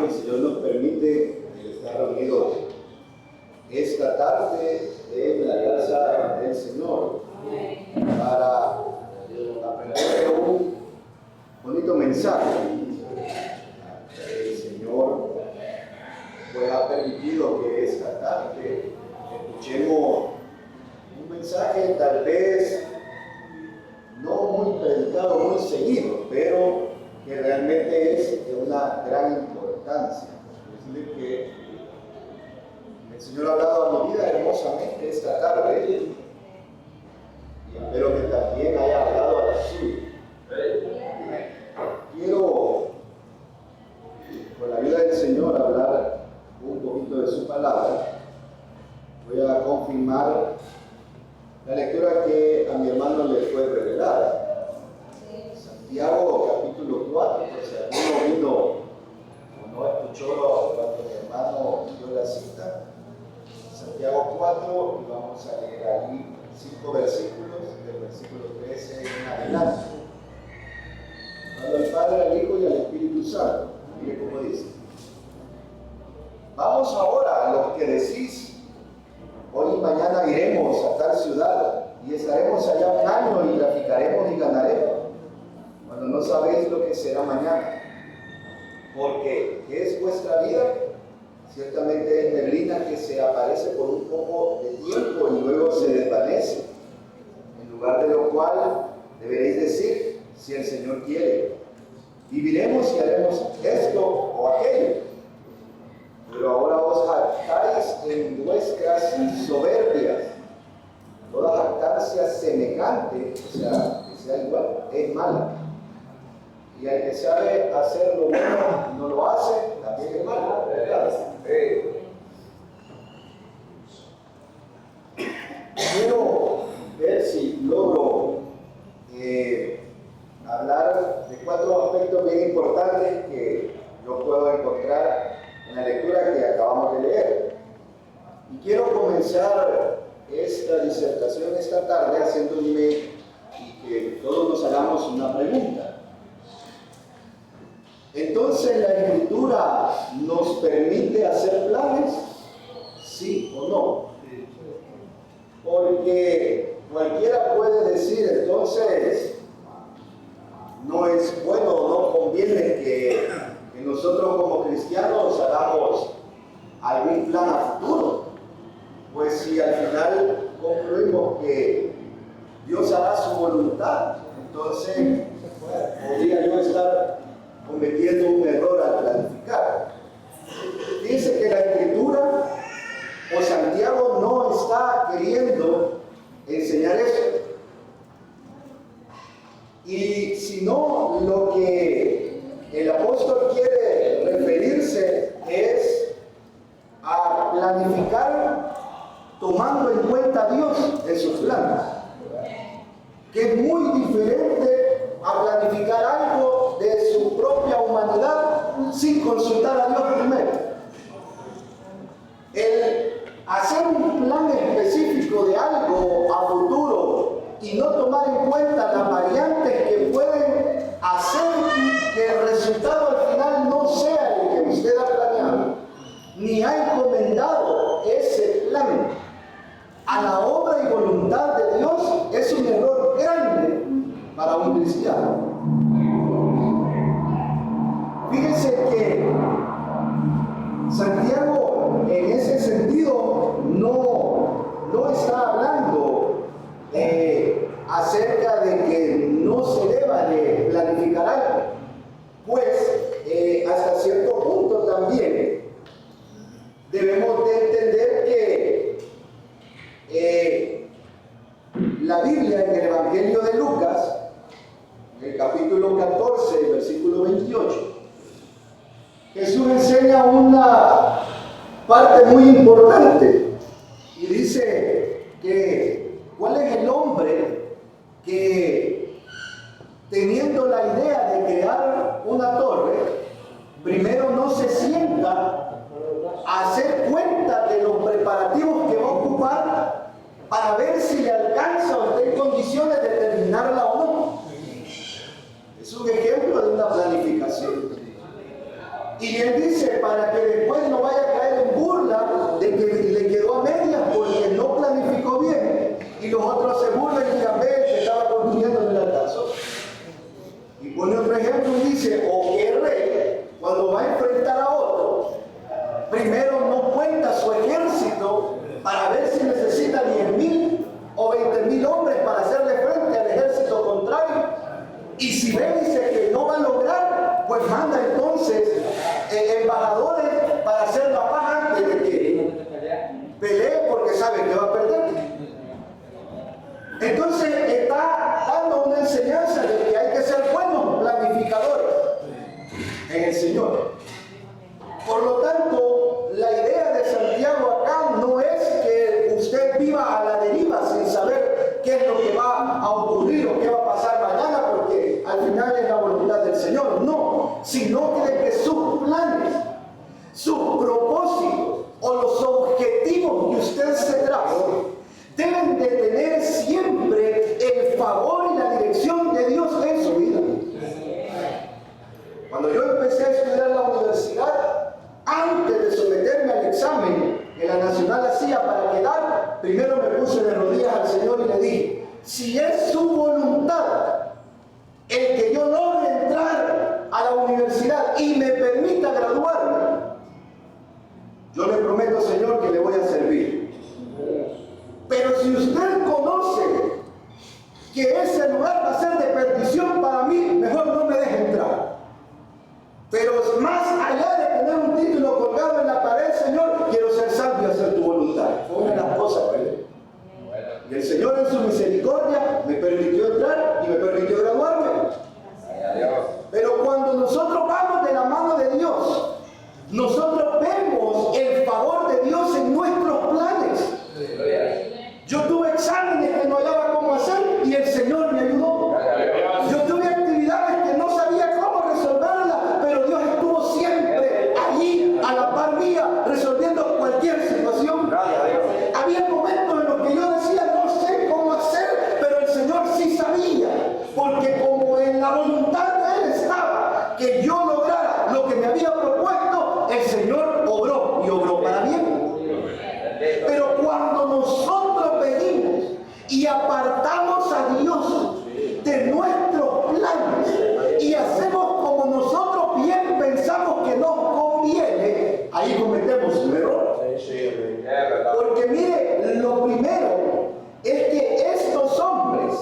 que el Señor nos permite estar reunidos esta tarde en la casa del Señor para aprender un bonito mensaje. El Señor pues ha permitido que esta tarde escuchemos un mensaje tal vez no muy predicado, muy seguido, pero que realmente es de una gran importancia. Es decir, que el Señor ha hablado a mi vida hermosamente esta tarde y espero que también haya hablado a la suya. Quiero, con la ayuda del Señor, hablar un poquito de su palabra. Voy a confirmar la lectura que a mi hermano le fue revelada. Santiago capítulo 4, por si alguno vino o no escuchó cuando mi hermano dio la cita. Santiago 4, y vamos a leer ahí 5 versículos, del versículo 13 en adelante. Al Padre, al Hijo y al Espíritu Santo. Mire cómo dice. Vamos ahora a los que decís, hoy y mañana iremos a tal ciudad y estaremos allá un año y traficaremos y ganaremos, cuando no sabéis lo que será mañana. Porque ¿qué es vuestra vida? Ciertamente es neblina que se aparece por un poco de tiempo y luego se desvanece. En lugar de lo cual deberéis decir, si el Señor quiere, viviremos y haremos esto o aquello. Pero ahora os jactáis en vuestras soberbias. Toda jactancia semejante, o sea, que sea igual, es mala. Y el que sabe hacer lo bueno y no lo hace, también es malo. Quiero ver si logro hablar de 4 aspectos bien importantes que yo puedo encontrar en la lectura que acabamos de leer. Y quiero comenzar esta disertación esta tarde haciéndome y que todos nos hagamos una pregunta. Entonces, ¿la Escritura nos permite hacer planes? ¿Sí o no? Porque cualquiera puede decir, entonces, no es bueno o no conviene que nosotros como cristianos hagamos algún plan a futuro. Pues si al final concluimos que Dios hará su voluntad, entonces podría yo estar cometiendo un error al planificar. Dice que la Escritura o Santiago no está queriendo enseñar eso. Y si no, lo que el apóstol quiere referirse es a planificar tomando en cuenta a Dios en sus planes, que es muy diferente a planificar algo de su propia humanidad sin consultar a Dios primero. El hacer un plan específico de algo a futuro y no tomar en cuenta las variantes que pueden hacer que el resultado al final no sea el que usted ha planeado, ni ha encomendado ese plan a la obra y voluntad de Dios, es un error grande para un cristiano. Fíjense que Santiago en ese sentido no está hablando acerca de que no se deba de planificar algo, pues hasta cierto punto también debemos de entender que la Biblia en el Evangelio de Lucas, en el capítulo 14, versículo 28, Jesús enseña una parte muy importante y dice que ¿cuál es el hombre que, teniendo la idea de crear una torre, primero no se sienta a hacer cuenta de los preparativos que va a ocupar para ver si le alcanza o está en condiciones de terminarla o no? Es un ejemplo de una planificación. Y él dice, para que después no vaya a caer en burla de que le quedó a medias porque no planificó bien y los otros se burlan y ya ven que estaba construyendo en el altar. Y pone otro ejemplo y dice, o que el rey, cuando va a enfrentar a otro, primero no cuenta su ejército para ver si necesita 10,000 o 20,000 hombres para hacerle frente al ejército contrario. Y si ve, dice que no va a lograr, pues manda entonces embajadores para hacer la paz antes de que pelee, porque sabe que va a perder. Entonces está dando una enseñanza de que hay que ser buenos planificadores en el Señor. Por lo tanto, la idea de Santiago acá no es que usted viva a la deriva sin saber qué es lo que va a ocurrir o qué va a pasar mañana, porque al final es la voluntad del Señor. No, sino que de que sus planes, sus propósitos o los objetivos que usted se trace deben de tener siempre el favor y la dirección de Dios en su vida. Cuando yo empecé a estudiar en la universidad, antes de someterme al examen que la Nacional hacía para quedar, primero me puse de rodillas al Señor y le dije, si es su voluntad el que yo logre entrar a la universidad y me permita graduarme, yo le prometo, Señor, que le voy a servir. Pero si usted conoce que ese lugar va a ser de perdición para mí, mejor no me deje entrar. Pero más allá de tener un título colgado en la pared, Señor, quiero ser santo y hacer tu voluntad. Fue una de las cosas, ¿verdad? Y el Señor en su misericordia me permitió entrar y me permitió graduarme. Pero cuando nosotros vamos de la mano de Dios, nosotros vemos el favor de Dios en nuestros planes. Yo tuve exámenes que no hallaba cómo hacer y el Señor me ayudó. Yo tuve actividades que no sabía cómo resolverlas, pero Dios estuvo siempre allí a la par mía resolviendo cualquier situación. Había momentos en los que yo decía, no sé cómo hacer, pero el Señor sí sabía, porque como en la voluntad de Él estaba que yo lograra lo que me había propuesto, el Señor obró y obró para bien. Pero cuando nosotros venimos y apartamos a Dios de nuestros planes y hacemos como nosotros bien pensamos que nos conviene, ahí cometemos un error. Porque mire, lo primero es que estos hombres,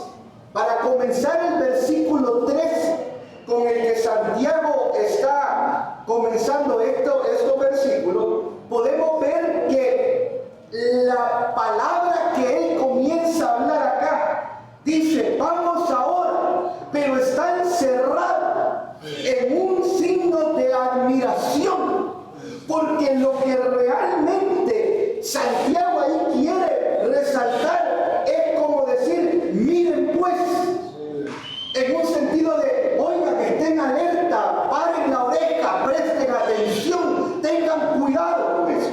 para comenzar el versículo 3 con el que Santiago está comenzando estos versículos, podemos ver que la palabra que él comienza a hablar acá dice, vamos ahora, pero está encerrada en un signo de admiración, porque lo que realmente Santiago ahí quiere resaltar es como decir, miren pues, en un sentido de, oigan, que estén alerta, paren la oreja, presten atención, tengan cuidado con eso.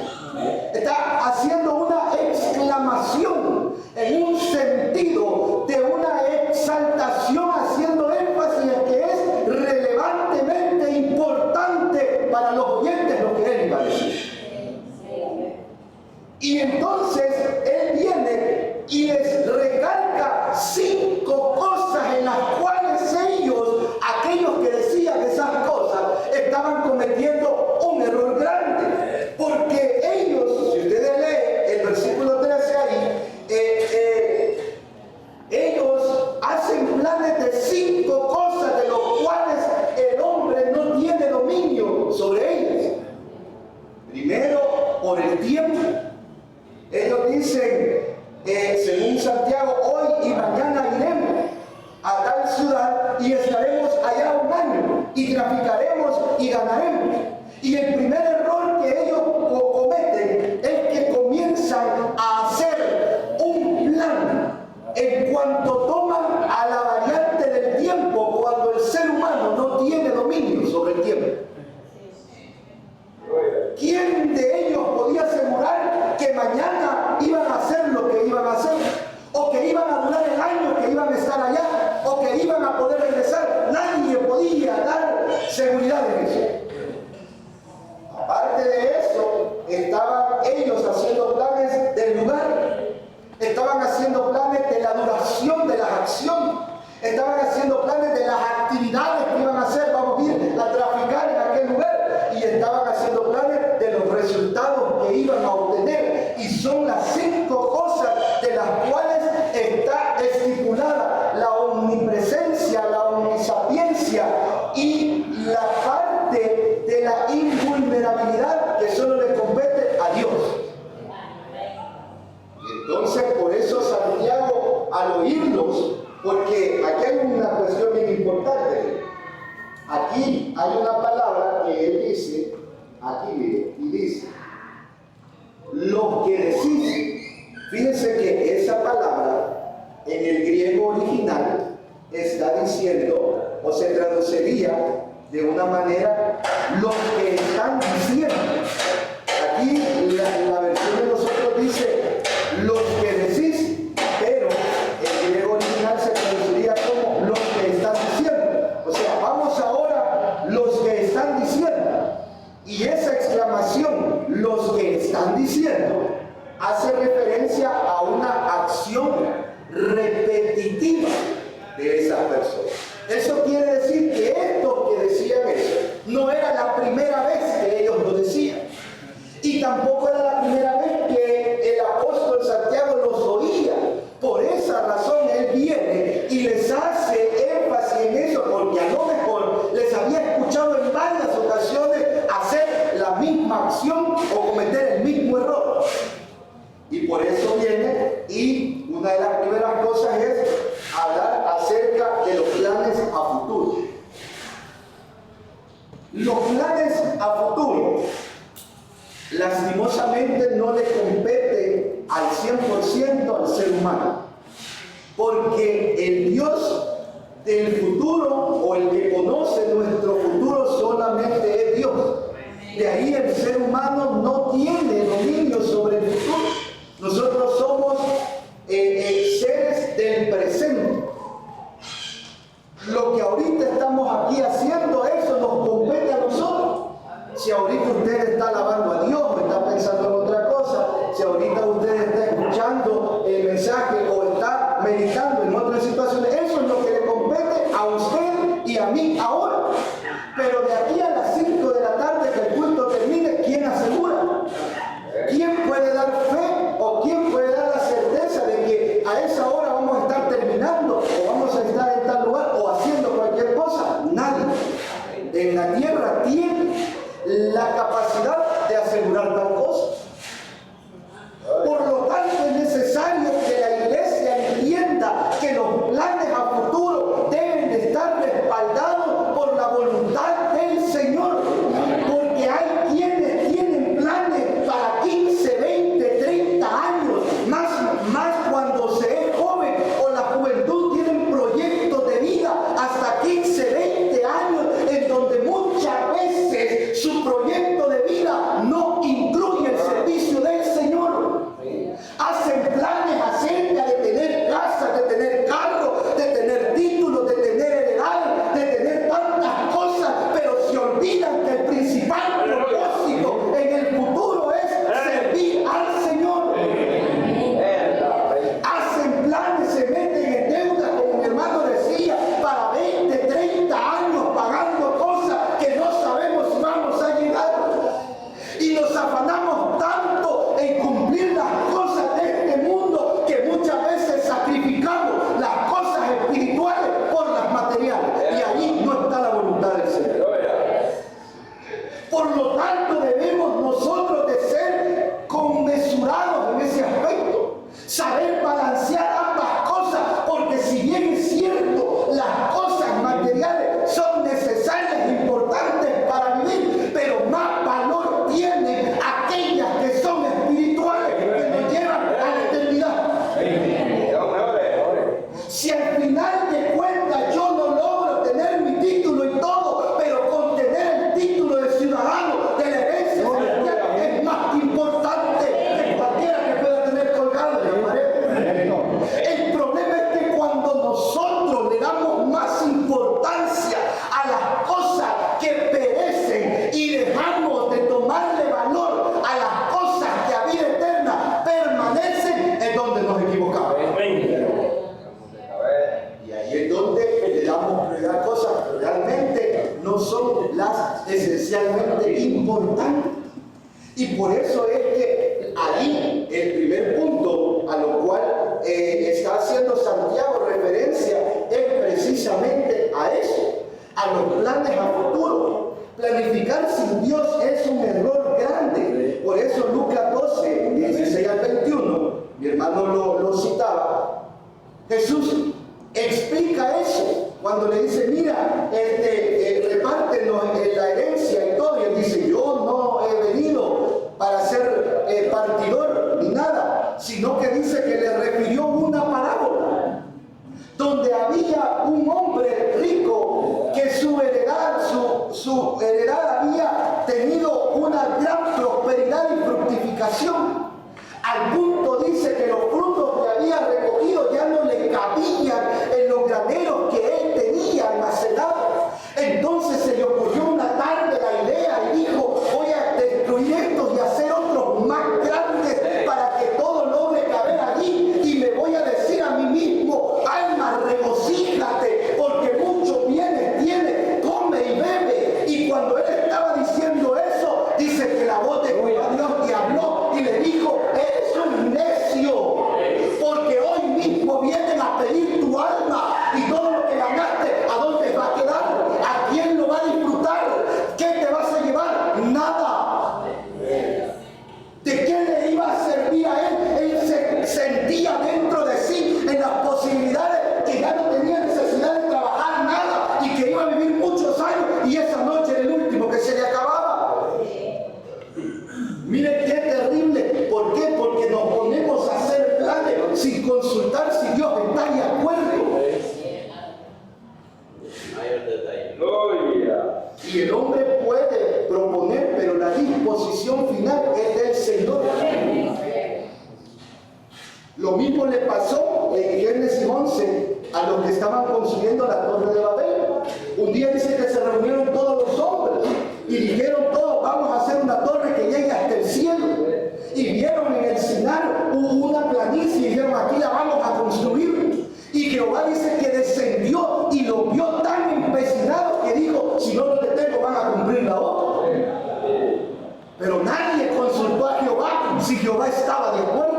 Está haciendo una exclamación en un sentido de una exaltación, haciendo énfasis en que es relevantemente importante para los oyentes lo que él iba a decir. Y entonces él viene y les recalca 5 cosas en las cuales ellos, aquellos que decían esas cosas, estaban cometiendo un error grande. Porque ellos, si ustedes leen el versículo 13 ahí, ellos hacen planes de 5 cosas de los cuales el hombre no tiene dominio sobre ellas. Primero, por el tiempo. Ellos dicen, según Santiago, hoy y mañana iremos a tal ciudad y estaremos allá un año y traficaremos y ganaremos. Y el primer error que ellos cometen es que comienzan a hacer un plan en cuanto toman a la variante del tiempo, cuando el ser humano no tiene dominio sobre el tiempo. ¿Quién de ellos podía asegurar que mañana iban a hacer lo que iban a hacer? O que iban a durar el año que iban a estar allá, o que iban a poder regresar. Nadie podía dar seguridad estaban haciendo planes de las actividades que iban a hacer, vamos a ir a traficar en aquel lugar, y estaban haciendo planes de los resultados que iban a obtener. Y son las 5 cosas de las cuales está estipulada la omnipresencia, la omnisapiencia y la parte de la invulnerabilidad que solo le compete a Dios. Entonces, por eso Santiago, al oírlos, porque aquí hay una cuestión bien importante. Aquí hay una palabra que él dice, aquí mire, y dice, lo que decís. Fíjense que esa palabra en el griego original está diciendo, o se traduciría de una manera, los que están diciendo. Aquí la versión de nosotros dice, los que decís, pero el griego original se traduciría como los que están diciendo. O sea, vamos ahora, los que están diciendo. Y esa exclamación, los que están diciendo, hace referencia a una acción repetitiva de esas personas. Eso quiere decir que estos que decían eso no era la primera vez que ellos lo decían, y tampoco era la primera vez que el apóstol Santiago los oía. Por esa razón él viene y les hace énfasis en eso, porque a lo mejor les había escuchado en varias ocasiones hacer la misma acción o cometer el mismo error. Y por eso viene, y una de las primeras cosas es hablar acerca de los planes a futuro. Los planes a futuro lastimosamente no le competen al 100% al ser humano, porque el Dios del futuro, o el que conoce nuestro futuro, solamente es Dios. De ahí el ser humano no tiene dominio sobre el futuro. Nosotros somos seres del presente. Lo que ahorita estamos aquí haciendo, eso nos compete a nosotros. Si ahorita usted está alabando a Dios o está pensando en otra cosa, si ahorita usted está escuchando el mensaje o está meditando en otras situaciones, eso es lo que le compete a usted y a mí ahora. Pero de aquí a las 5 de la tarde que el culto termine, ¿quién asegura? ¿Quién puede dar fe o quién puede dar la certeza de que a esa hora vamos a estar terminando o vamos a estar en tal lugar o haciendo cualquier cosa? Nadie en la tierra tiene la capacidad de asegurar tal cosa. Por lo tanto, es necesario que la iglesia entienda que los planes a futuro deben de estar respaldados por la voluntad del Señor, porque hay quienes tienen planes para 15, 20, 30 años, más cuando se es joven o la juventud, tienen proyectos de vida hasta 15, 20 años, en donde muchas veces su proyecto de vida las esencialmente importantes. Y por eso es que ahí el primer punto a lo cual está haciendo Santiago referencia es precisamente a eso, a los planes a futuro. Planificar sin Dios es un error grande. Por eso Lucas 12, 16 al 21, mi hermano lo citaba, Jesús explica eso cuando le dice, mira, repártenos la herencia y todo, y él dice, yo no he venido para ser partidor ni nada, sino que dice que le refirió una parábola donde había un hombre rico que su heredad había tenido una gran prosperidad y fructificación, al punto dice que los frutos que había recogido ya no le cabían en los graneros que él tenía almacenados. Entonces se le ocurrió una tarde la idea y dijo, voy a destruir estos y hacer otros más grandes para que todo logre caber allí, y me voy a decir a mí mismo, alma, regocíjate, porque muchos bienes tienes, come y bebe. Y cuando él estaba diciendo eso, dice que la voz de Dios y habló y le dijo, eres un necio, porque hoy mismo vienen a pedir tu alma, y todo lo que ganaste, ¿a dónde va a quedar? ¿A quién lo va a disfrutar? ¿Qué te vas a llevar? Nada. ¿De qué le iba a servir a él? Él se sentía dentro de sí en las posibilidades que ya no tenía necesidad de trabajar nada y que iba a vivir muchos años, y esa noche era el último que se le acababa. Miren qué terrible. ¿Por qué? Porque nos ponemos a hacer planes sin consultar si Dios está de acuerdo. Y el hombre puede proponer, pero la disposición final es del Señor. Lo mismo le pasó en Génesis 11 a los que estaban construyendo la torre de Babel. Un día dice que se reunieron todos los hombres y dijeron todos, vamos a hacer una torre que llegue hasta el cielo. Y vieron en el Sinar una planicie y dijeron, aquí la vamos a construir. Y Jehová dice que descendió y lo vio tan empecinado que dijo, si no lo detengo van a cumplir la obra. Pero nadie consultó a Jehová si Jehová estaba de acuerdo.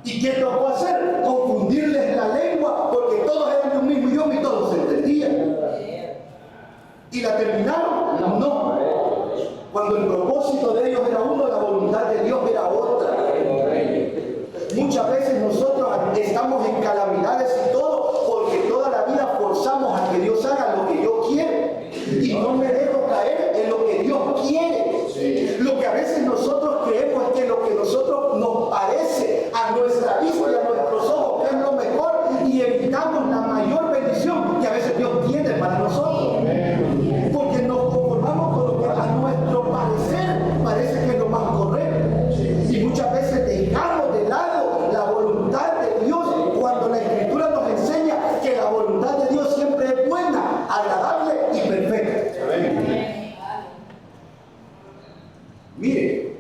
¿Y qué tocó hacer? Confundirles la lengua, porque todos eran de un mismo idioma y todos se entendían. ¿Y la terminaron? No. Cuando el propósito de ellos era uno, la voluntad de Dios era otra. Muchas veces nosotros estamos en calamidades y todo porque toda la vida forzamos a que Dios haga lo que yo quiero y no me dejo caer en lo que Dios quiere. Lo que a veces nosotros creemos es que lo que nosotros nos parece a nuestra vista y a nuestros ojos es lo mejor, y evitamos la mayor bendición que a veces Dios tiene para nosotros, porque nos conformamos con lo que a nuestro parecer parece que es lo más correcto, y muchas veces dejamos de lado la voluntad de Dios, cuando la Escritura nos enseña que la voluntad de Dios siempre es buena, agradable y perfecta. Mire,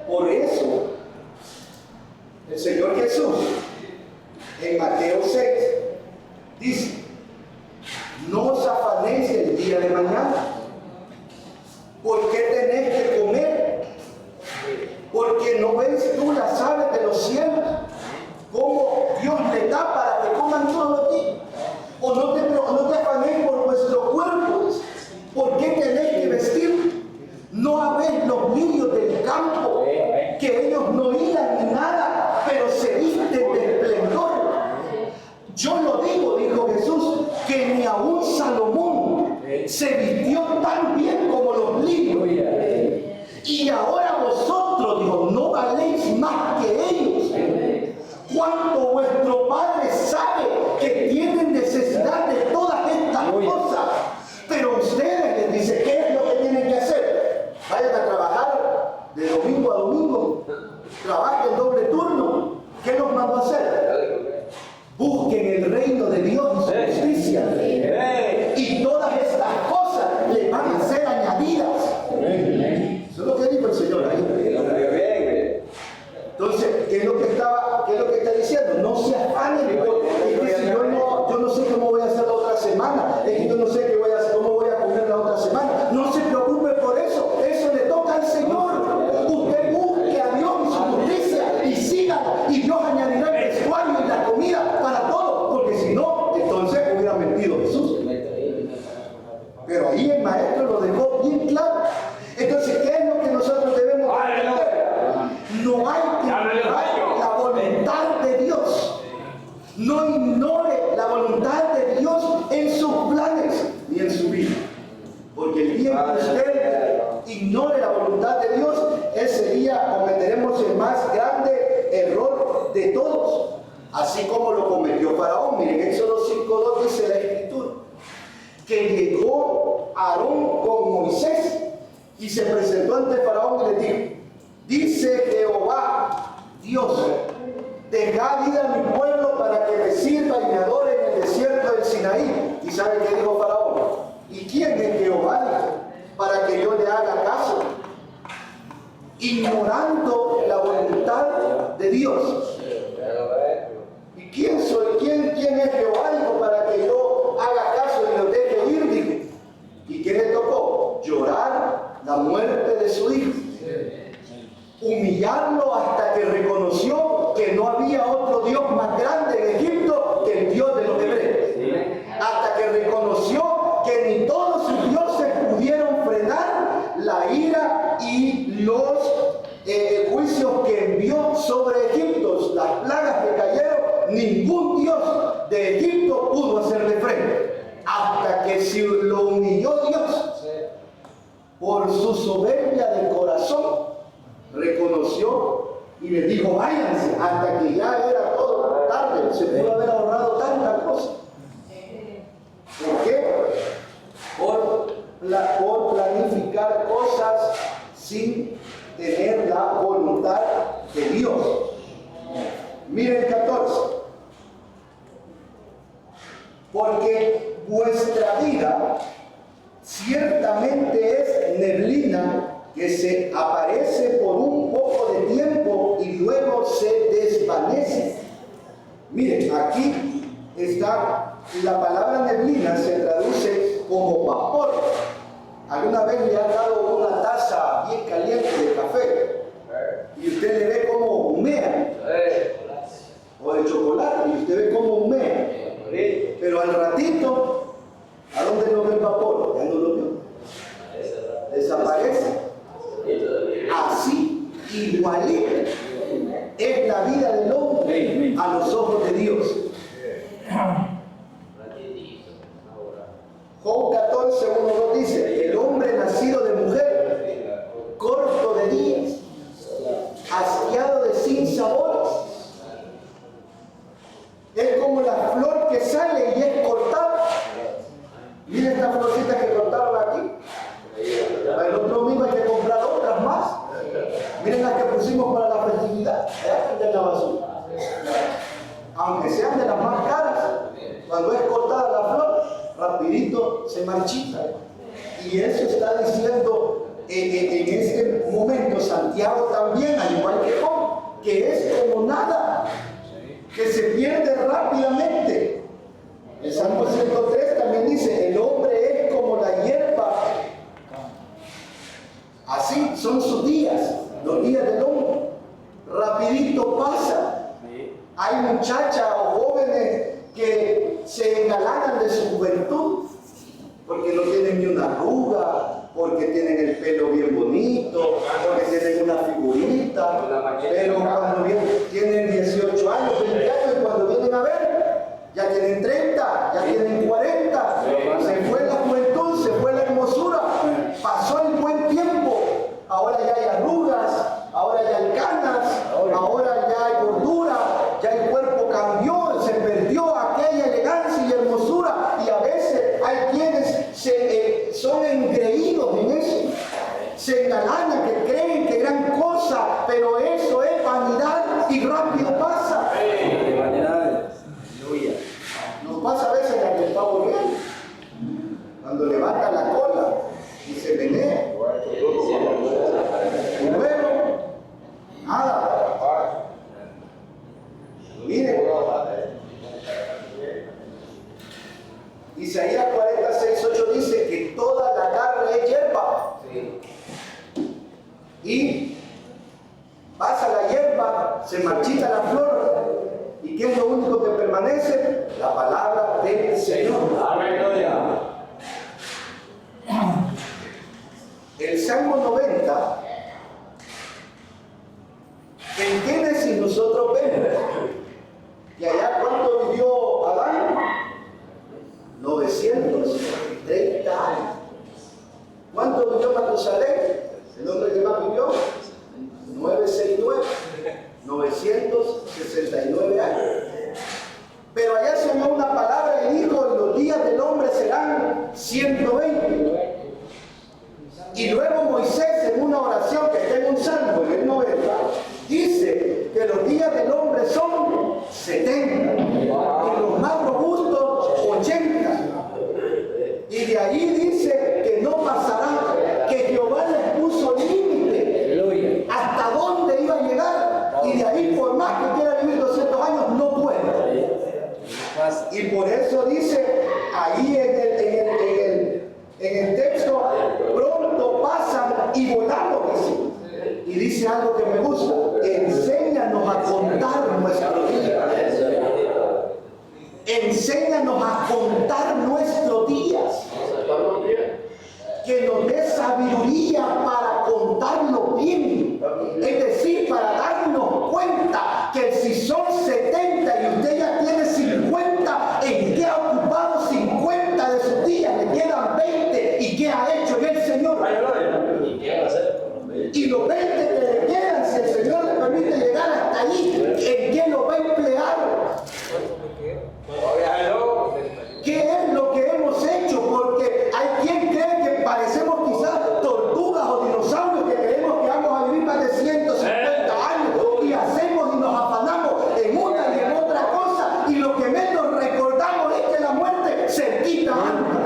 por eso el Señor Jesús en Mateo 6 dice, no os afanéis el día de mañana, ¿por qué tenéis que comer? Porque no ves tú las aves de los cielos, cómo Dios le da para que coman todos los días. O no te afanéis por vuestro cuerpo, ¿por qué tenéis que vestir? No habéis los lirios del campo, que ellos no hilan ni nada, pero se visten de esplendor. Yo lo digo, dijo Jesús, que ni aun Salomón se vistió tan bien como los lirios. Y ahora vosotros, dijo, no valéis más que ellos. Cuanto vuestro Padre sabe que tienen necesidad de todas estas cosas, pero ustedes, les dice, ¿qué es lo que tienen que hacer? Vayan a trabajar de domingo a domingo, trabajen doble turno. ¿Qué nos mandó a hacer? Busquen el reino de Dios y su justicia, y todas estas cosas les van a ser añadidas. Eso es lo que dijo el Señor ahí. Entonces, ¿qué es lo que está diciendo? No se afanen, es que si yo no sé cómo voy a hacer la otra semana, es que yo no sé cómo voy a comer la otra semana. prometido Jesús. Pero ahí el maestro lo dejó bien claro. Entonces, ¿qué es lo que nosotros debemos entender? No hay que ignorar la voluntad de Dios. No ignore la voluntad de Dios en sus planes ni en su vida. Porque el día que usted ignore la voluntad de Dios, ese día cometeremos el más grande error de todos. Así como lo cometió Faraón. Miren, Éxodo 5:2 dice la Escritura que llegó Aarón con Moisés y se presentó ante Faraón y le dijo: dice Jehová Dios, dejad ir a mi pueblo para que me sirva y me adore en el desierto del Sinaí. ¿Y saben qué dijo Faraón? ¿Y quién es Jehová? Dijo, para que yo le haga caso. Ignorando la voluntad de Dios. ¿Y quién soy? ¿Quién es Jehová? Dijo, para que yo haga caso y lo deje ir. Dijo. ¿Y quién le tocó? Llorar la muerte de su hijo. Humillarlo hasta que reconoció que no había otro Dios más grande en Egipto que el Dios de los hebreos. Hasta que reconoció que ni todos sus dioses pudieron frenar la ira y los juicios que envió sobre Egipto, las plagas que cayeron, ningún Dios de Egipto pudo hacerle frente. Hasta que se lo humilló Dios por su soberbia de corazón, reconoció y le dijo: váyanse, hasta que ya era todo tarde, se pudo haber ahorrado tanta cosa. ¿Por qué? Por planificar cosas sin tener la voluntad de Dios. Miren el 14. Porque vuestra vida ciertamente es neblina que se aparece por un poco de tiempo y luego se desvanece. Miren, aquí está la palabra neblina, se traduce como vapor. ¿Alguna vez le han dado una taza bien caliente de café y usted le ve cómo humea? O de chocolate y usted ve cómo humea. Pero al ratito, ¿a dónde nos ve el vapor? Ya no lo vio. Desaparece. Así, igualita, es la vida del hombre a los ojos de Dios. Job 14:1-2 dice: el hombre nacido de mujer, corto de días, asqueado de sinsabores, es como la flor que sale y es cortada. Miren esta florcita que cortaron aquí. El otro domingo hay que comprar otras más. Miren las que pusimos para la festividad. De la basura. Aunque sean de las más caras, cuando es cortada la flor, rapidito se marchita. Y eso está diciendo en este momento Santiago también, al igual que Job, que es como nada, que se pierde rápidamente. El Salmo 103 también dice: el hombre es como la hierba. Así son sus días, los días del hombre. Rapidito pasa. Hay muchachas o jóvenes que se engalanan de su juventud porque no tienen ni una arruga, porque tienen el pelo bien bonito, porque tienen una figurita, pero cuando tienen 18 años, 20 años, y cuando vienen a ver, ya tienen 30, ya tienen 40, se fue la juventud, se fue la hermosura, pasó el buen tiempo, ahora ya hay arrugas, ahora ya hay canas, ahora ya hay gordura, ya el cuerpo cambió, se perdió aquella elegancia y hermosura, y a veces hay quienes son engreídos en eso, se engalanan, que creen que gran cosa, pero eso es vanidad y rápido pasa. Nos pasa a veces la que está volviendo, cuando levanta la cola y se menea, y luego nada. Miren, Isaías 46:8 dice que toda la carne es hierba. Y pasa la hierba, se marchita la flor. ¿Y qué es lo único que permanece? La palabra del Señor. 930 años. ¿Cuánto vivió Matusalén? El hombre que más vivió, 969, 969 años. Pero allá se dio una palabra y dijo: y los días del hombre serán 120. Y luego Moisés, en una oración que está en un salmo, en el 90, dice que los días del hombre son 70 y los más robustos 80. Y de ahí dice que no pasará, que Jehová les puso límite hasta dónde iba a llegar, y de ahí, por más que quiera vivir 200 años, no puede. Y por eso dice ahí en el texto: pronto pasan y volamos, dice. Y dice algo que me gusta: enséñanos a contar nuestros días. Enséñanos a contar nuestros días. Que nos dé sabiduría para contarlo bien. Es decir, para darnos cuenta que si son 70 y usted ya tiene 50, ¿en qué ha ocupado 50 de sus días? Le quedan 20. ¿Y qué ha hecho en el Señor? ¿Y qué va a hacer? Y los 20 que le quedan, si el Señor le permite llegar hasta allí, ¿en qué lo va a emplear? ¿Qué es lo que hemos hecho? Porque hay quien cree que parecemos quizás tortugas o dinosaurios, que creemos que vamos a vivir más de 150 años y hacemos y nos afanamos en una y en otra cosa, y lo que menos recordamos es que la muerte se quita antes.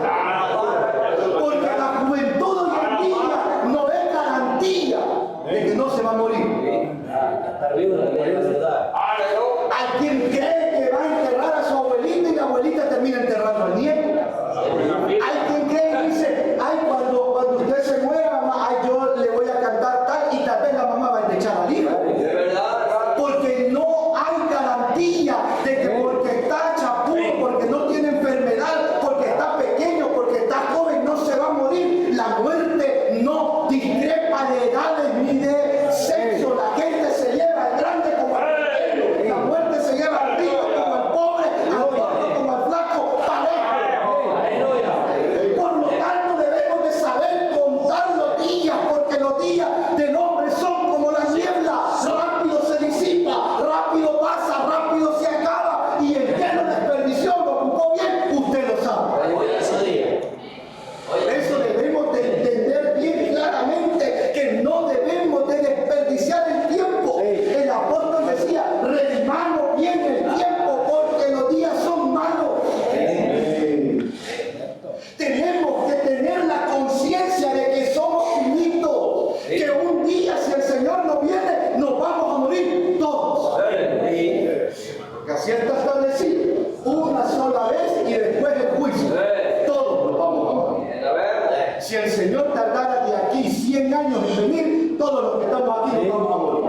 Porque la juventud hoy en día no es garantía de que no se va a morir. Hay quien cree que va a enterrar a su abuelita y la abuelita termina enterrando al nieto. Hay quien cree y dice: ay, cuando usted se muera, mamá, ay, yo le voy a cantar tal, y tal vez la mamá va a endechar al hijo. Porque no hay garantía de que porque está chapuro, porque no tiene enfermedad, porque está pequeño, porque está joven, no se va a morir. La muerte no discrepa de edades ni de sexo. La gente se lleva al grande como al pequeño. La muerte se lleva al rico como al pobre, al gordo como al flaco, parejo. Por lo tanto, debemos de saber contar los días, porque los días del hombre son como la niebla: rápido se disipa, rápido pasa, rápido se acaba. Y el que lo desperdició, lo ocupó bien, usted lo sabe. Por eso debemos de entender bien claramente que no debemos de desperdiciar el tiempo. El apóstol decía: redimamos bien el tiempo, porque los días son malos. Tenemos que tener la conciencia de que somos finitos, que un día, si el Señor no viene, nos vamos a morir todos. Porque así está establecido: una sola vez y después el juicio. Todos nos vamos a morir. Si el Señor tardara de aquí 100 años en venir, todos los que estamos aquí nos vamos a morir.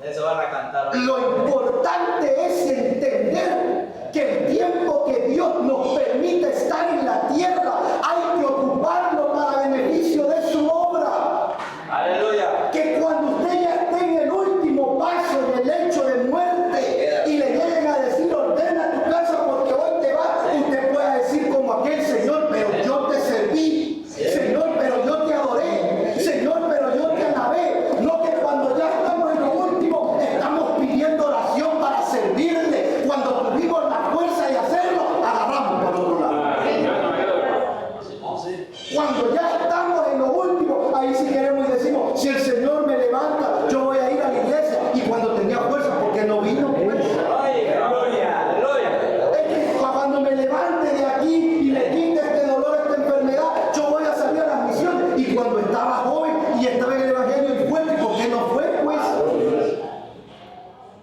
Eso van a cantar. Lo importante es entender que el tiempo que Dios nos permite estar en la tierra hay que ocuparlo para beneficio de su obra. Aleluya. Que cuando usted ya esté en el último paso del lecho de muerte y le lleguen a decir: ordena tu casa porque hoy te vas, usted pueda decir como aquel: Señor, pero yo te serví. Señor, pero yo te adoré. Señor, pero yo te alabé. No que cuando ya estamos en lo último estamos pidiendo oración para servirle. Cuando tuvimos la fuerza de hacerlo, agarramos por otro lado. Cuando ya estamos en lo último, ahí sí queremos y decimos: si el Señor me levanta, yo voy a ir a la iglesia. Y cuando tenía fuerza, porque no vino, pues. Es que cuando me levante de aquí y me quite este dolor, esta enfermedad, yo voy a salir a las misiones. Y cuando estaba joven y estaba en el evangelio y fuerte, ¿por qué no fue, pues?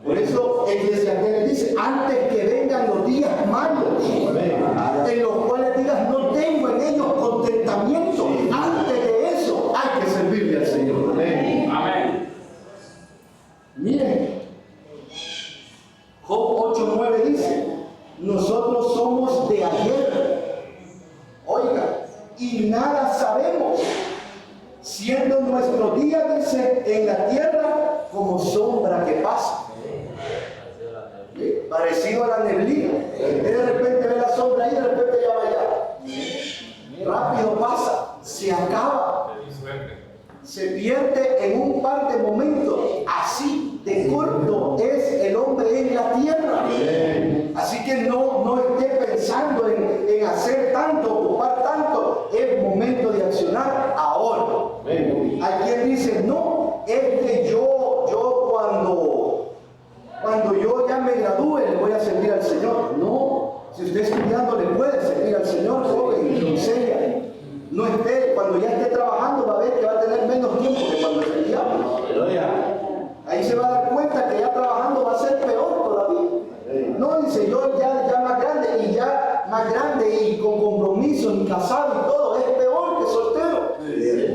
Por eso Eclesiastés dice: antes que vengan los días malos, en los cuales digas: no tengo en ellos contentamiento, antes de eso hay que servirle al Señor. Amén. Miren, Job 8:9 dice: nosotros somos de ayer, oiga, y nada sabemos, siendo nuestros días, dice, en la tierra como sombra que pasa. Parecido a la neblina. De repente ve la sombra Si usted estudiando le puede servir al Señor, joven, doncella. No espere, cuando ya esté trabajando va a ver que va a tener menos tiempo que cuando se diablo. Ahí se va a dar cuenta que ya trabajando va a ser peor todavía. No, dice yo ya más grande y con compromiso y casado y todo, es peor que soltero.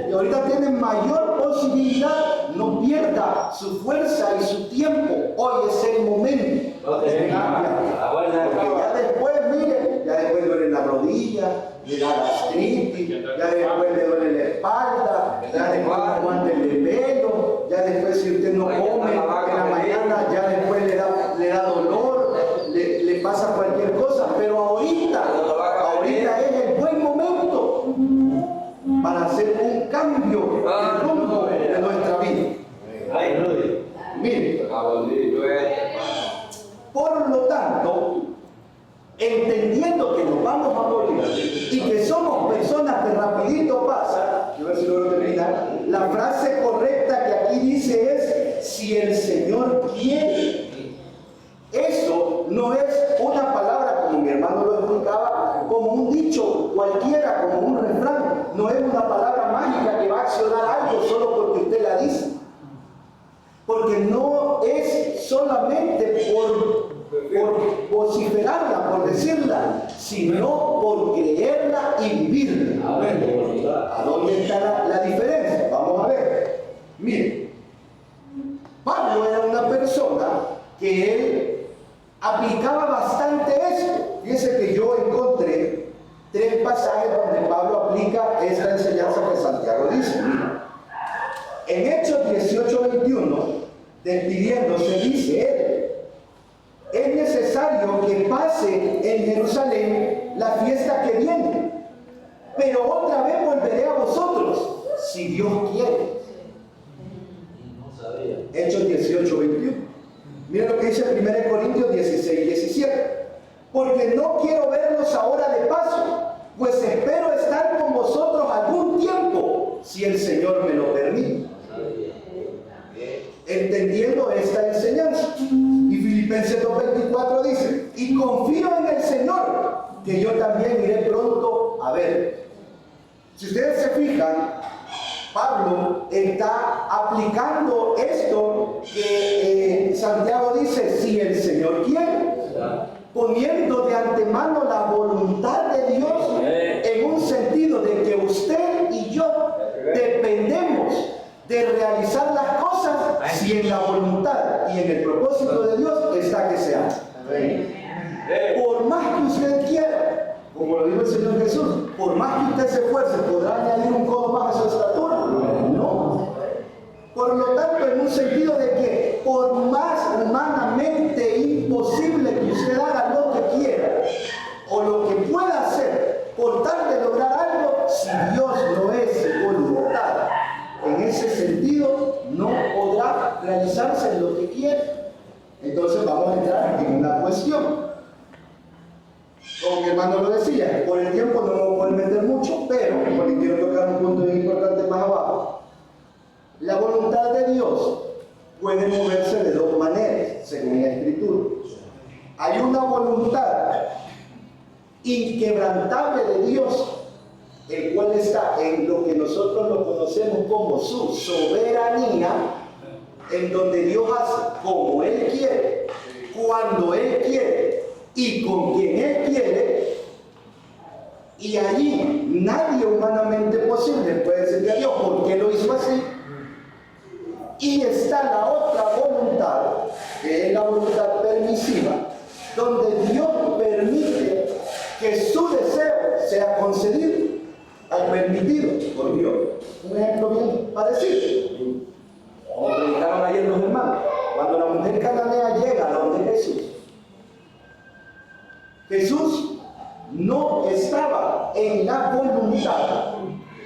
Y ahorita tiene mayor posibilidad, no pierda su fuerza y su tiempo. Hoy es el momento. Porque ya después, mire, ya después duele la rodilla, le da gastritis, ya después le duele la espalda, ya después no aguanta el pelo, ya después si usted no come en la mañana, ya después le da dolor, le pasa cualquier cosa, pero ahorita es el buen momento para hacer un cambio de rumbo de nuestra vida. Mire, por lo tanto, entendiendo que nos vamos a morir y que somos personas que rapidito pasan, yo voy a ver si logro terminar, la frase correcta que aquí dice es, si el Señor quiere. Eso no es una palabra, como mi hermano lo explicaba, como un dicho cualquiera, como un refrán. No es una palabra mágica que va a accionar algo solo porque usted la dice. Porque no es solamente por vociferarla, por decirla, sino por creerla y vivirla. ¿A dónde está la diferencia? Vamos a ver. Mire, Pablo era una persona que él aplicaba bastante esto. Fíjense que yo encontré 3 pasajes donde Pablo aplica esta enseñanza que Santiago dice. En Hechos 18:21, despidiéndose, dice él, es necesario que pase en Jerusalén la fiesta que viene, pero otra vez volveré a vosotros, si Dios quiere. Hechos 18:21. Miren lo que dice 1 Corintios 16:17. Porque no quiero verlos ahora de paso, pues espero estar con vosotros algún tiempo, si el Señor me lo permite. Entendiendo esta enseñanza. Y Filipenses 2:24 dice, y confío en el Señor, que yo también iré pronto a ver. Si ustedes se fijan, Pablo está aplicando esto que Santiago dice, si el Señor quiere, poniendo de antemano la voluntad de Dios en un sentido de que usted y yo dependemos de realizar las cosas si en la voluntad y en el propósito de Dios está que se haga. Por más que usted quiera, como lo dijo el Señor Jesús, por más que usted se esfuerce, ¿podrá añadir un codo más a su estatura? No. Por lo tanto, en un sentido de que por más humanamente imposible que usted haga lo que quiera o lo que pueda hacer por tal de lograr algo, si Dios no es su voluntad, en ese sentido no podrá realizarse en lo que quiere. Entonces vamos a entrar en una cuestión. Como mi hermano lo decía, por el tiempo no me voy a poder meter mucho, pero porque quiero tocar un punto bien importante más abajo. La voluntad de Dios puede moverse de 2 maneras, según la Escritura. Hay una voluntad inquebrantable de Dios, el cual está en lo que nosotros lo conocemos como su soberanía, en donde Dios hace como Él quiere, cuando Él quiere y con quien Él quiere, y allí nadie humanamente posible puede decirle a Dios por qué lo hizo así. Y está la otra voluntad, que es la voluntad permisiva, donde Dios permite que su deseo sea concedido o permitido por Dios. Un ejemplo bien parecido, como predicaron ayer los hermanos, cuando la mujer cananea llega a donde Jesús no estaba en la voluntad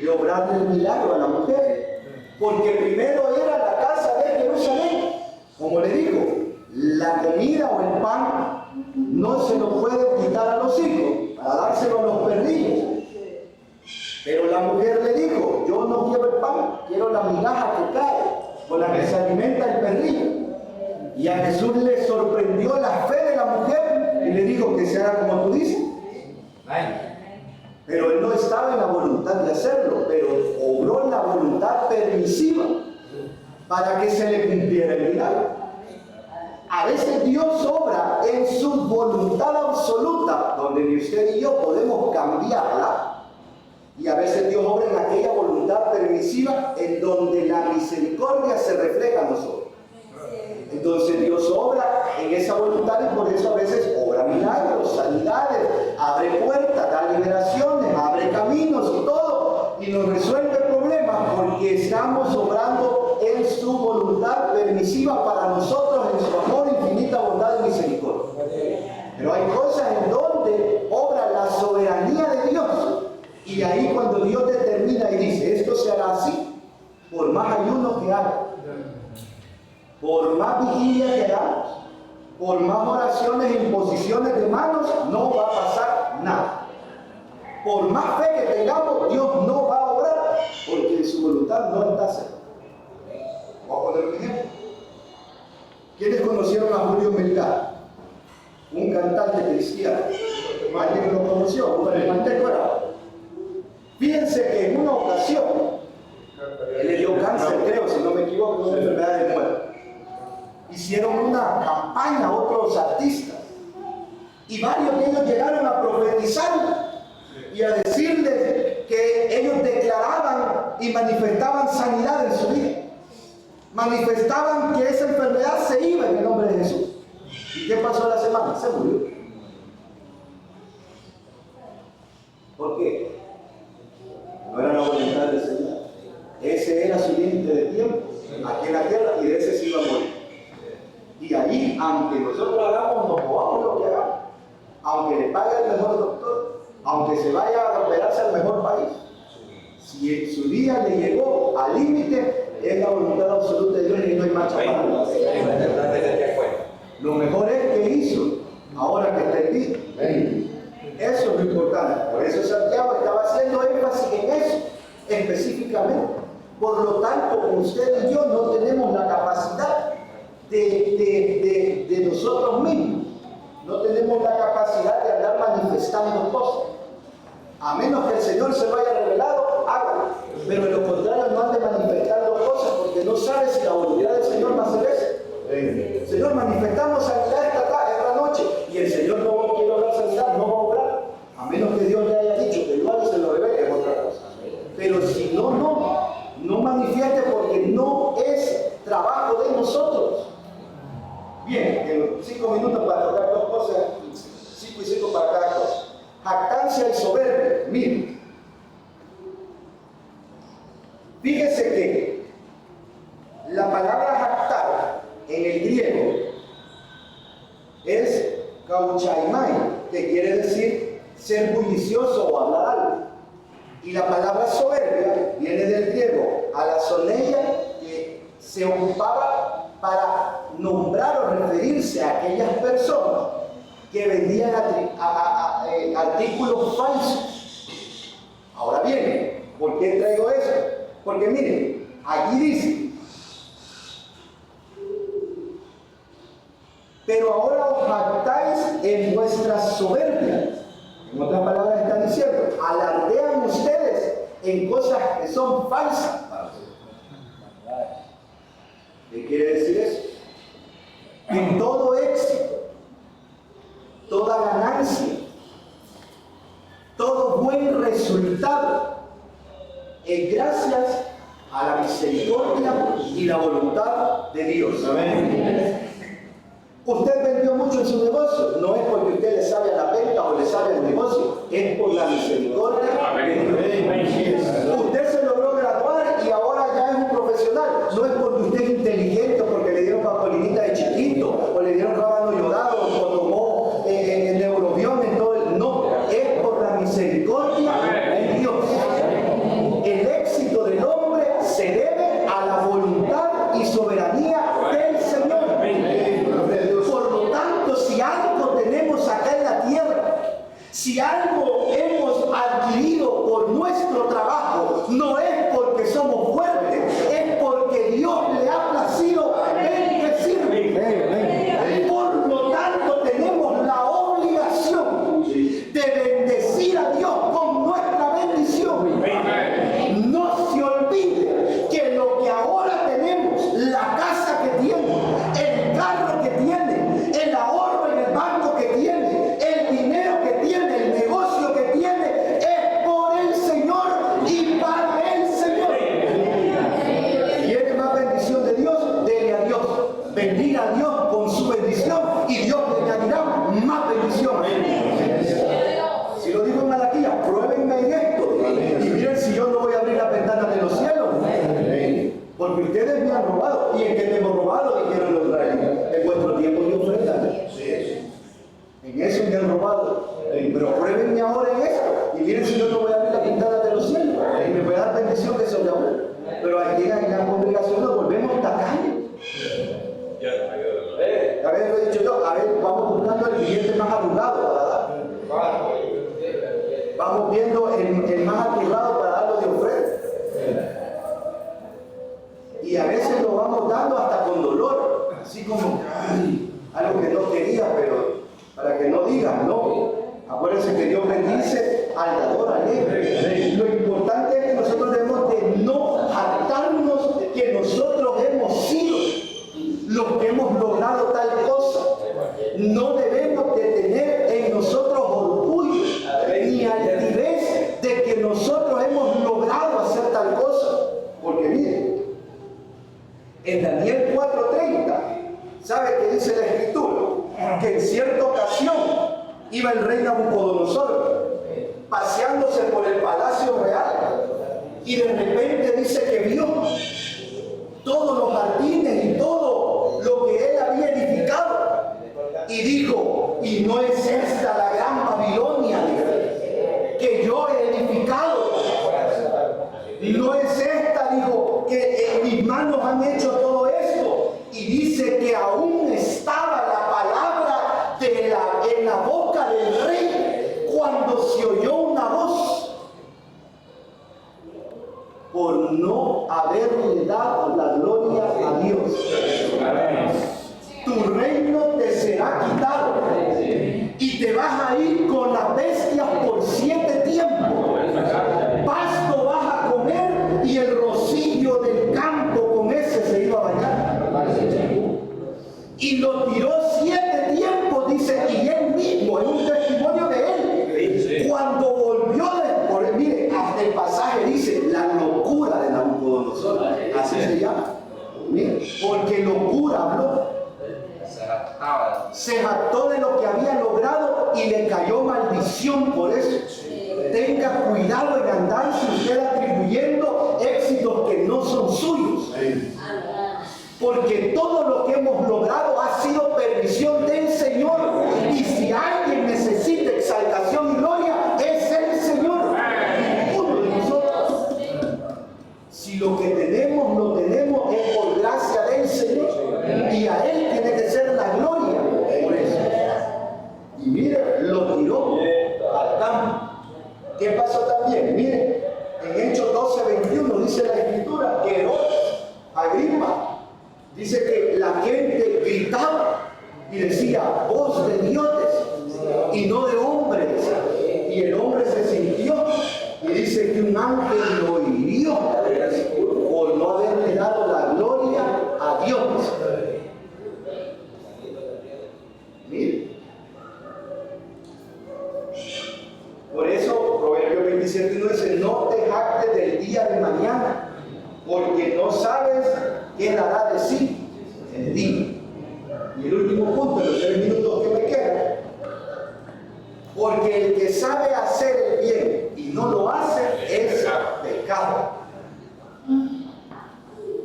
de obrarle el milagro a la mujer, porque primero era la casa de Jerusalén. Como le digo, la comida o el pan no se lo puede quitar a los hijos para dárselo a los perrillos. Pero la mujer le dijo, yo no quiero el pan, quiero la migaja que cae, con la que se alimenta el perrillo. Y a Jesús le sorprendió la fe de la mujer, Y le dijo que se haga como tú dices. Pero él no estaba en la voluntad de hacerlo, pero obró la voluntad permisiva para que se le cumpliera el milagro. A veces Dios obra en su voluntad absoluta, donde ni usted ni yo podemos cambiarla, y a veces Dios obra en aquella voluntad permisiva en donde la misericordia se refleja en nosotros. Entonces Dios obra en esa voluntad y por eso a veces obra milagros, sanidades, abre puertas, da liberaciones, abre caminos y todo, y nos resuelve problemas porque estamos obrando en su voluntad permisiva para nosotros, en su amor, infinita bondad y misericordia. Pero hay cosas en donde obra la soberanía de Dios, y ahí cuando Dios determina y dice, esto se hará así, por más ayuno que haga, por más vigilia que hagamos, por más oraciones e imposiciones de manos, no va a pasar nada. Por más fe que tengamos, Dios no va a obrar, porque su voluntad no está cerca. Voy a poner un ejemplo. ¿Quiénes conocieron a Julio Melgar? Un cantante cristiano. ¿Alguien lo conoció? Un guatemalteco era. Fíjense que en una ocasión, él le dio cáncer, creo, si no me equivoco, una enfermedad de muerte. Hicieron una campaña a otros artistas y varios de ellos llegaron a profetizar y a decirles que ellos declaraban y manifestaban sanidad en su vida, manifestaban que esa enfermedad se iba en el nombre de Jesús. ¿Y qué pasó la semana? Se murió. ¿Por qué? No era la voluntad del Señor. Ese era su límite de tiempo aquí en la tierra y de ese se iba a morir. Y ahí, aunque nosotros hagamos, nos movamos lo que hagamos, aunque le pague el mejor doctor, aunque se vaya a operarse al mejor país, si en su día le llegó al límite, es la voluntad absoluta de Dios y no hay marcha para atrás. Lo mejor es que hizo, ahora que está en ti. Eso es lo importante. Por eso Santiago estaba haciendo énfasis en eso, específicamente. Por lo tanto, usted y yo no tenemos la capacidad de nosotros mismos. No tenemos la capacidad de andar manifestando cosas. A menos que el Señor se lo haya revelado, hágalo. Pero en lo contrario, no ande manifestando cosas porque no sabe si la voluntad del Señor va a ser esa. Señor, manifestamos sanidad esta noche y el Señor no quiere hablar sanidad, no va a obrar. A menos que Dios le haya dicho que lo haga y se lo revele, es otra cosa. Pero si no manifieste porque no es trabajo de nosotros. Bien, en 5 minutos para tocar dos cosas, 5 y 5 para cada cosa. Jactancia y soberbia. Miren, fíjese que la palabra jactar en el griego es kauchaimai, que quiere decir ser bullicioso o hablar algo. Y la palabra soberbia viene del griego alazoneia, que se ocupaba para nombrar o referirse a aquellas personas que vendían artículos falsos. Ahora bien, ¿por qué traigo eso? Porque miren, aquí dice, pero ahora os jactáis en vuestras soberbias. En otras palabras está diciendo, alardean ustedes en cosas que son falsas. ¿Qué quiere decir eso? En todo éxito, toda ganancia, todo buen resultado es gracias a la misericordia y la voluntad de Dios. Amén. Usted vendió mucho en su negocio, no es porque usted le sabe a la venta o le sabe al negocio, es por la misericordia de Dios. Usted se logró graduar y ahora ya es un profesional, no es porque usted es inteligente, porque le dieron papolinita de chiquito, o le dieron rábano llorado, o tomó neurobión en todo el... No, es por la misericordia de Dios. El éxito del hombre se debe a la voluntad y soberanía del Señor. Por lo tanto, si algo tenemos acá en la tierra, si algo hemos adquirido por nuestro trabajo, no es porque somos fuertes, es porque Dios le ha placido bendecirnos. Por lo tanto, tenemos la obligación vamos viendo el más activado para darlo de ofrenda. Y a veces lo vamos dando hasta con dolor, así como algo que no quería, pero para que no digan, no. Acuérdense que Dios bendice al dador alegre. Lo importante es que nosotros debemos de no jactarnos de que nosotros hemos sido los que hemos logrado tal cosa. No debemos de tener en nosotros orgullo ni altivez de que nosotros hemos logrado hacer tal cosa. Porque miren, en Daniel 4:30, ¿sabe qué dice la Escritura? Que en cierta ocasión iba el rey Nabucodonosor paseándose por el palacio real y de repente dice que vio todos los jardines y todo lo que él había edificado y dijo: ¿y no es esta la gran Babilonia que yo he edificado? ¿Y no es esta, dijo, que en mis manos han hecho todo esto? Y dice que aún estaba la palabra en la boca del rey cuando se oyó una voz, por no haberle dado la gloria a Dios. Tu reino te será quitado y te vas a ir con las bestias por 7 tiempos. Pasto vas a comer y el rocío del campo con ese se iba a bañar. Y lo tiró 7 tiempos, dice, y él mismo, es un testimonio de él. Cuando volvió después, mire, hasta el pasaje dice la locura de Nabucodonosor, así se llama. Mire, porque locura habló. Se jactó de lo que había logrado y le cayó maldición por eso. Tenga cuidado en andarse usted atribuyendo éxitos que no son suyos. Porque todo lo que hemos logrado ha sido permisión del Señor. Y si alguien necesita exaltación y gloria, es el Señor. Ninguno de nosotros. Si lo que tenemos, lo tenemos es por gracia del Señor. Y a Él tiene que ser la gloria por eso. Y mire, lo tiró al campo. ¿Qué pasó también? Mire, en Hechos 12:21 dice la Escritura que Herodes Agripa dice que la gente gritaba y decía: voz de dioses y no de hombres. Y el hombre se sintió y dice que un ángel lo hirió por no haberle dado la gloria a Dios. Mire, por eso Proverbios 27:1 dice: no te jactes del día de mañana, porque no sabes qué dará de sí el día. Y el último punto, en los 3 minutos que me quedan: porque el que sabe hacer el bien y no lo hace es pecado.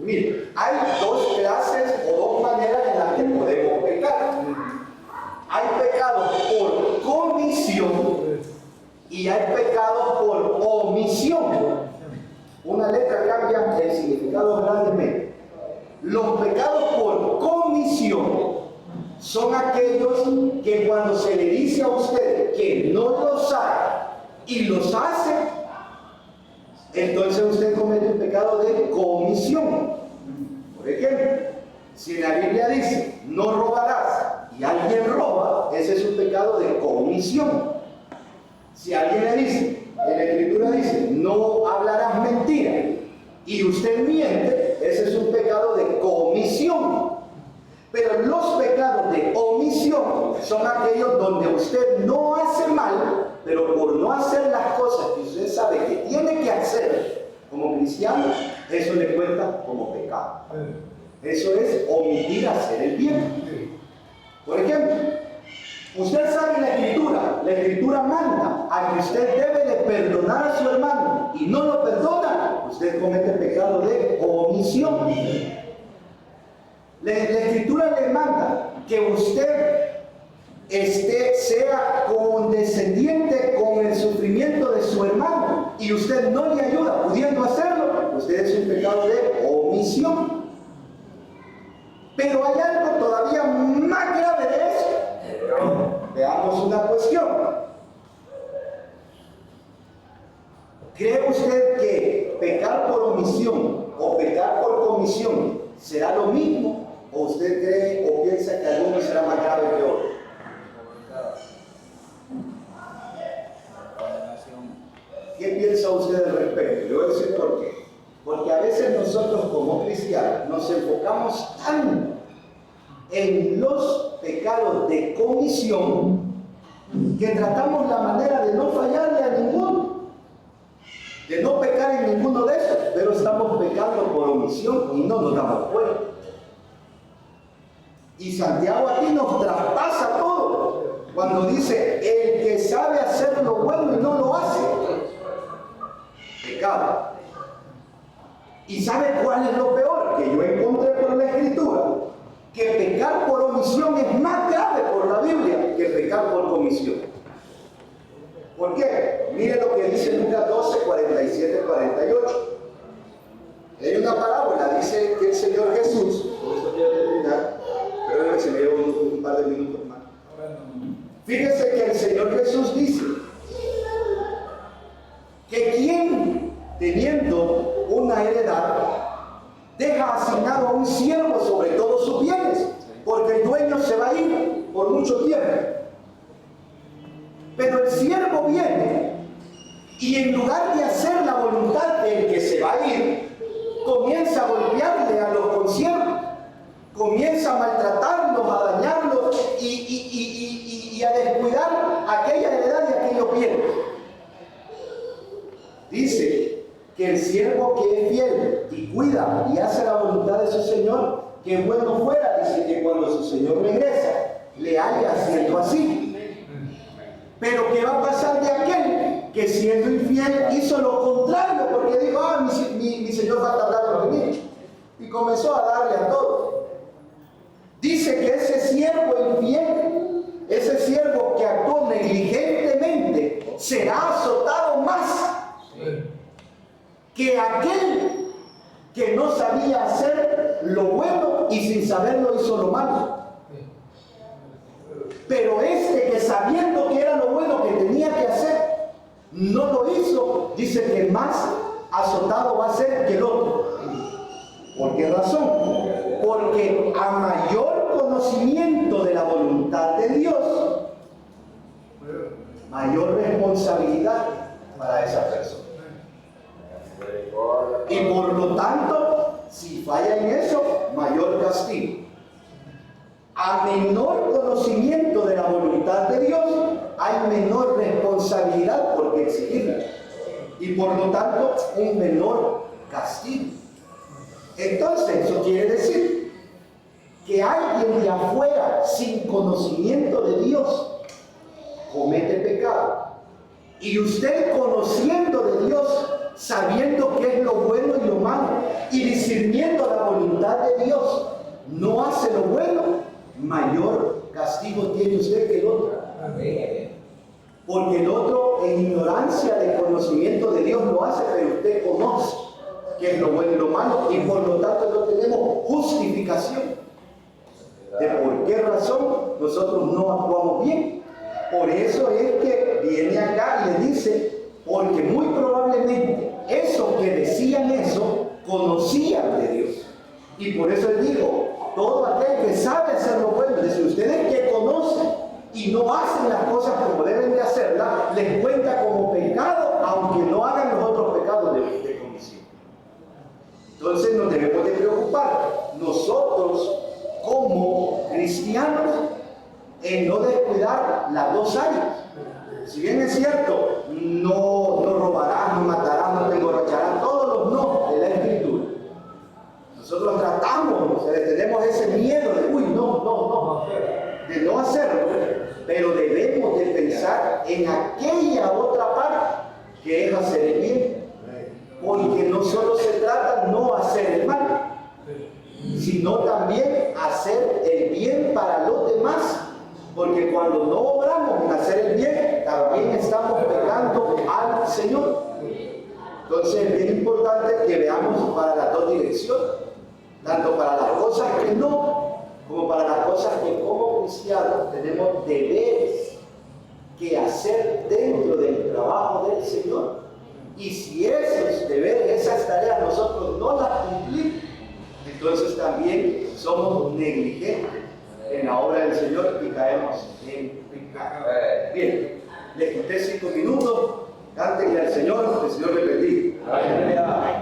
Mire, hay 2 clases o 2 maneras en las que podemos pecar. Hay pecados por comisión y hay pecados por omisión. Una letra cambia el significado grandemente. Los pecados por comisión son aquellos que cuando se le dice a usted que no los haga y los hace, entonces usted comete un pecado de comisión. Por ejemplo, si en la Biblia dice no robarás y alguien roba, ese es un pecado de comisión. Si alguien le dice, en la Escritura dice no hablarás mentira y usted miente, ese es un pecado de comisión. Pero los pecados de omisión son aquellos donde usted no hace mal, pero por no hacer las cosas que usted sabe que tiene que hacer como cristiano, eso le cuenta como pecado. Eso es omitir hacer el bien. Por ejemplo, usted sabe la Escritura manda a que usted debe de perdonar a su hermano y no lo perdona, usted comete el pecado de omisión. La Escritura le manda que usted sea condescendiente con el sufrimiento de su hermano y usted no le ayuda pudiendo hacerlo, usted es un pecado de omisión. Pero hay algo todavía más grave de eso. Veamos una cuestión. ¿Cree usted que pecar por omisión o pecar por comisión será lo mismo? ¿O usted cree o piensa que alguno será más grave que otro? ¿Qué piensa usted al respecto? Le voy a decir por qué. Porque a veces nosotros como cristianos nos enfocamos tanto en los pecados de comisión que tratamos la manera de no fallarle a ninguno, de no pecar en ninguno de esos, pero estamos pecando por omisión y no nos damos cuenta. Y Santiago aquí nos traspasa todo cuando dice: el que sabe hacer lo bueno y no lo hace, pecado. ¿Y sabe cuál es lo peor? Que yo encontré por la Escritura que pecar por omisión es más grave por la Biblia que pecar por comisión. ¿Por qué? Mire lo que dice Lucas 12, 47, 48. Hay una parábola, dice que el Señor Jesús, por esto quiero terminar, pero se me lleva un par de minutos más. Fíjese que el Señor Jesús dice que quien, teniendo una heredad, deja asignado a un siervo sobre todos sus bienes, porque el dueño se va a ir por mucho tiempo. Pero el siervo viene y en lugar de hacer la voluntad del que se va a ir, comienza a golpearle a los consiervos, comienza a maltratarlos, a dañarlos y a descuidar aquella heredad y aquellos bienes. Dice que el siervo que es fiel y cuida y hace la voluntad de su Señor, que bueno fuera, dice que cuando su Señor regresa, le haya haciendo así. Pero ¿qué va a pasar de aquel que siendo infiel hizo lo contrario? Porque dijo: mi Señor va a tardar en venir. Y comenzó a darle a todo. Dice que ese siervo infiel, ese siervo que actuó negligentemente, será azotado más que aquel que no sabía hacer lo bueno y sin saberlo hizo lo malo. Pero este que sabiendo que era lo bueno que tenía que hacer, no lo hizo, dice que más azotado va a ser que el otro. ¿Por qué razón? Porque a mayor conocimiento de la voluntad de Dios, mayor responsabilidad para esa persona. Y por lo tanto, si falla en eso, mayor castigo. A menor conocimiento de la voluntad de Dios, hay menor responsabilidad por exigirla. Y por lo tanto, un menor castigo. Entonces, eso quiere decir que alguien de afuera, sin conocimiento de Dios, comete pecado. Y usted, conociendo de Dios, sabiendo qué es lo bueno y lo malo, y discerniendo la voluntad de Dios, no hace lo bueno, mayor castigo tiene usted que el otro. Porque el otro, en ignorancia de conocimiento de Dios, lo hace, pero usted conoce qué es lo bueno y lo malo, y por lo tanto no tenemos justificación de por qué razón nosotros no actuamos bien. Por eso es que viene acá y le dice: porque muy probablemente esos que decían eso conocían de Dios. Y por eso él dijo: todo aquel que sabe hacer lo bueno, dice, ustedes que conocen y no hacen las cosas como deben de hacerlas, les cuenta como pecado, aunque no hagan los otros pecados de comisión. Entonces nos debemos de preocupar nosotros como cristianos en no descuidar las dos áreas. Si bien es cierto, no robarás, no matarás, no te emborracharás, todos los no de la Escritura. Nosotros tratamos, tenemos ese miedo de, de no hacerlo, pero debemos de pensar en aquella otra parte que es hacer el bien. Porque no solo se trata no hacer el mal, sino también hacer el bien para los demás. Porque cuando no obramos en hacer el bien, también estamos pecando al Señor. Entonces es bien importante que veamos para las dos direcciones, tanto para las cosas que no, como para las cosas que como cristianos tenemos deberes que hacer dentro del trabajo del Señor. Y si esos deberes, esas tareas nosotros no las cumplimos, entonces también somos negligentes en la obra del Señor y caemos en pecado. Bien, le quité 5 minutos. Cántenle al Señor, que el Señor le bendiga. Aleluya.